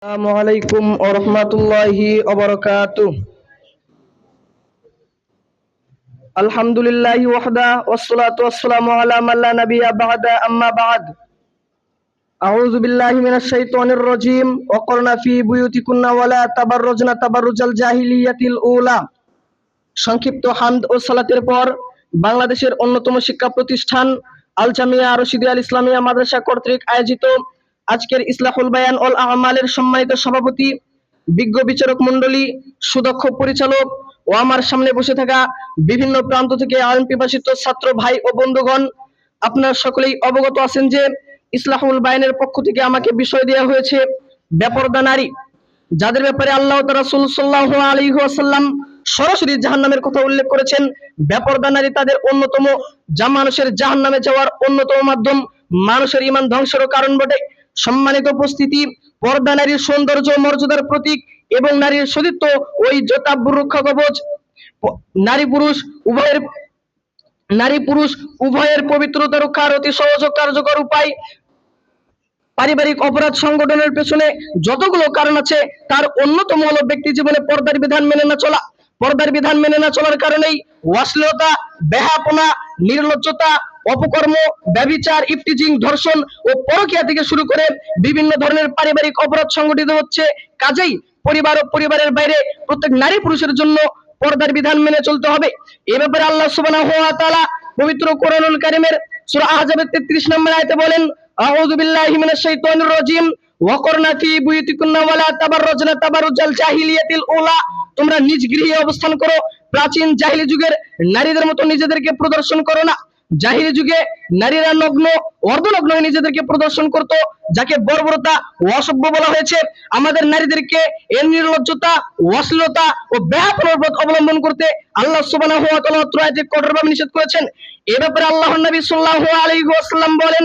আসসালামু আলাইকুম ওয়া রাহমাতুল্লাহি ওয়া বারাকাতুহু। আলহামদুলিল্লাহি ওয়াহদা ওয়াসসালাতু ওয়াসসালামু আলা মান লা নাবিয়্যা বা'দা আম্মা বা'দ। আউযু বিল্লাহি মিনাশ শাইতানির রাজীম। ওয়া করনা ফি বুয়ুতিকুন্না ওয়া লা তাবাররুজনা তাবাররুজাল জাহিলিয়াতিল উলা। সংক্ষিপ্ত হামদ ও সালাতের পর বাংলাদেশের অন্যতম শিক্ষা প্রতিষ্ঠান আল জামিয়া রশিদিয়া আল ইসলামিয়া মাদ্রাসা কর্তৃক আয়োজিত আজকের ইসলাহুল বায়ান ওয়াল আমালের সম্মানিত সভাপতি, বিজ্ঞ বিচারক মণ্ডলী, সুদক্ষ পরিচালক ও আমার সামনে বসে থাকা বিভিন্ন প্রান্ত থেকে আলেম পিপাসিত ছাত্র ভাই ও বন্ধুগণ, আপনারা সকলেই অবগত আছেন যে ইসলাহুল বায়ানের পক্ষ থেকে আমাকে বিষয় দেওয়া হয়েছে বেপরদা নারী, যাদের ব্যাপারে আল্লাহ ও তার রাসূল সাল্লাল্লাহু আলাইহি ওয়াসাল্লাম সরাসরি জাহান্নামের কথা উল্লেখ করেছেন। বেপরদা নারী তাদের অন্যতম, যা মানুষের জাহান্নামে যাওয়ার অন্যতম মাধ্যম, মানুষের ঈমান ধ্বংসের কারণ বটে। সম্মানিত উপস্থিতি, পর্দা নারীর সৌন্দর্য মর্যাদার প্রতীক এবং নারীর সতীত্ব ও ইজ্জতাবরুর রক্ষা কবচ। নারী পুরুষ উভয়ের পবিত্রতা রক্ষার অতি সহজ ও কার্যকর উপায়। পারিবারিক অপরাধ সংগঠনের পেছনে যতগুলো কারণ আছে, তার অন্যতম হলো ব্যক্তি জীবনে পর্দার বিধান মেনে না চলা। পর্দার বিধান মেনে না চলার কারণেই অশ্লীলতা, বেহাপনা, নির্লজ্জতা, অপকর্ম, ব্যভিচার, ইফটিজিং, ধর্ষণ ও পরকীয়া থেকে শুরু করে বিভিন্ন ধরনের পারিবারিক অপরাধ সংগঠিত হচ্ছে। কাজেই পরিবার ও পরিবারের বাইরে প্রত্যেক নারী পুরুষের জন্য পর্দার বিধান মেনে চলতে হবে। এ ব্যাপারে আল্লাহ সুবহানাহু ওয়া তাআলা পবিত্র কোরআনুল কারীমের সূরা আহজাবের 33 নম্বর আয়াতে বলেন, আউযু বিল্লাহি মিনাশ শাইতানির রাজীম ওয়া করনা ফি বুয়ুতিকুন্না ওয়া লা তাবাররুজনা তাবাররুজাল জাহিলিয়াতিল উলা। তোমরা নিজ গৃহে অবস্থান করো, প্রাচীন জাহিলি যুগের নারীদের মতো নিজেদেরকে প্রদর্শন করো না। জাহিলি যুগে নারীরা নগ্ন, অর্ধনগ্ন হয়ে নিজেদেরকে প্রদর্শন করত, যাকে বর্বরতা ও অসভ্য বলা হয়েছে। আমাদের নারীদেরকে এর নির্লজ্জতা, অশ্লীলতা ও বেহাপনার পথ অবলম্বন করতে আল্লাহ সুবহানাহু ওয়া তাআলা আয়াতে কঠোরভাবে নিষেধ করেছেন। এ ব্যাপারে আল্লাহর নবী সাল্লাল্লাহু আলাইহি ওয়াসাল্লাম বলেন,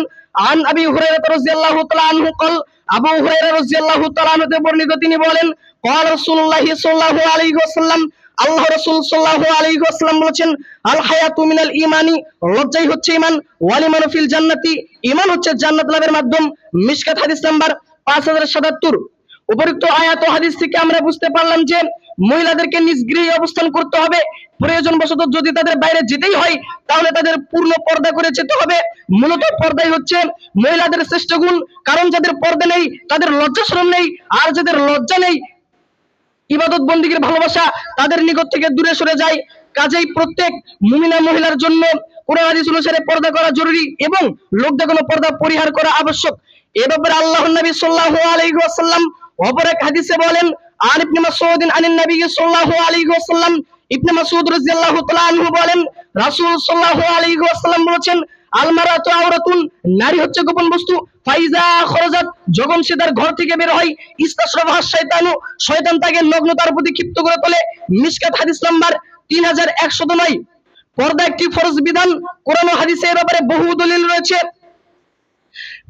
আন আবি হুরায়রা রাদিয়াল্লাহু তাআলা আনহু قال, আবু হুরায়রা রাদিয়াল্লাহু তাআলা আনহু থেকে বর্ণিত, তিনি বলেন, قال রাসূলুল্লাহ সাল্লাল্লাহু আলাইহি ওয়াসাল্লাম, আল্লাহ রাসূল সাল্লাল্লাহু আলাইহি ওয়াসাল্লাম বলেছেন, আল হায়াতু মিনাল ঈমানি, লজ্জাই হচ্ছে ঈমান, ওয়াল ঈমানু ফিল জান্নাতি, ঈমান হচ্ছে জান্নাত লাভের মাধ্যম। মিশকাত হাদিস নাম্বার 5077। উপরিউক্ত আয়াত ও হাদিস থেকে আমরা বুঝতে পারলাম যে মহিলাদেরকে নিজ গৃহে অবস্থান করতে হবে। প্রয়োজনবশত যদি তাদের বাইরে যেতেই হয়, তাহলে তাদের পূর্ণ পর্দা করে যেতে হবে। মূলত পর্দাই হচ্ছে মহিলাদের শ্রেষ্ঠ গুণ, কারণ যাদের পর্দা নেই তাদের লজ্জা শরম নেই, আর যাদের লজ্জা নেই, ইবাদত বন্দিগির ভালোবাসা তাদের নিকট থেকে দূরে সরে যায়। কাজেই প্রত্যেক মুমিনা মহিলার জন্য কোরআন হাদিস অনুসারে পর্দা করা জরুরি এবং লোক দেখানো পর্দা পরিহার করা আবশ্যক। এ ব্যাপারে আল্লাহর নবী সাল্লাল্লাহু আলাইহি ওয়াসাল্লাম অপর এক হাদিসে বলেন, আন ইবনে মাসউদ আনিন নবী সাল্লাল্লাহু আলাইহি ওয়াসাল্লাম, ইবনে মাসউদ রাদিয়াল্লাহু তাআলা আনহু বলেন, রাসূল সাল্লাল্লাহু আলাইহি ওয়াসাল্লাম বলেছেন, আল মারাতু আওরাতুন, নারী হচ্ছে গোপন বস্তু, ফাইজা খরাজাত, যখন সে তার ঘর থেকে বের হয়, ইস্তাশরাফা শাইতানু, শয়তান তাকে নগ্নতার প্রতি ক্ষিপ্ত করে তোলে। মিশকাত হাদিস নাম্বার 3109। পর্দা একটি ফরজ বিধান। কোরআন ও হাদিসে এর ব্যাপারে বহু দলিল রয়েছে।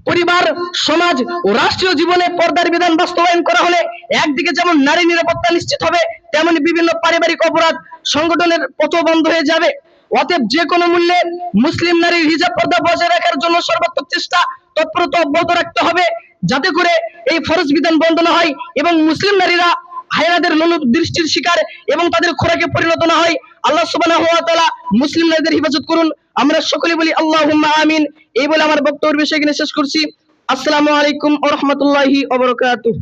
পরিবার, সমাজ ও রাষ্ট্রীয় জীবনে পর্দার বিধান বাস্তবায়ন করা হলে একদিকে যেমন নারী নিরাপত্তা নিশ্চিত হবে, তেমনি বিভিন্ন পারিবারিক অপরাধ সংগঠনের পথ বন্ধ হয়ে যাবে। অতএব যে কোনো মূল্যে মুসলিম নারীর হিজাব পর্দা বজায় রাখার জন্য সর্বাত্মক চেষ্টা তৎপরতা অব্যাহত রাখতে হবে, যাতে করে এই ফরজ বিধান বন্ধ না হয় এবং মুসলিম নারীরা হায়নাদের লোলুপ দৃষ্টির শিকার এবং তাদের খোরাকে পরিণত না হয়। আল্লাহ সুবহানাহু ওয়া তাআলা মুসলিম নারীদের হেফাজত করুন। আমরা সকলে বলি আল্লাহুম্মা আমিন। এই বলে আমার বক্তব্যের বিষয় এখানে শেষ করছি। আসসালামু আলাইকুম ওয়া রাহমাতুল্লাহি ওয়া বারাকাতুহু।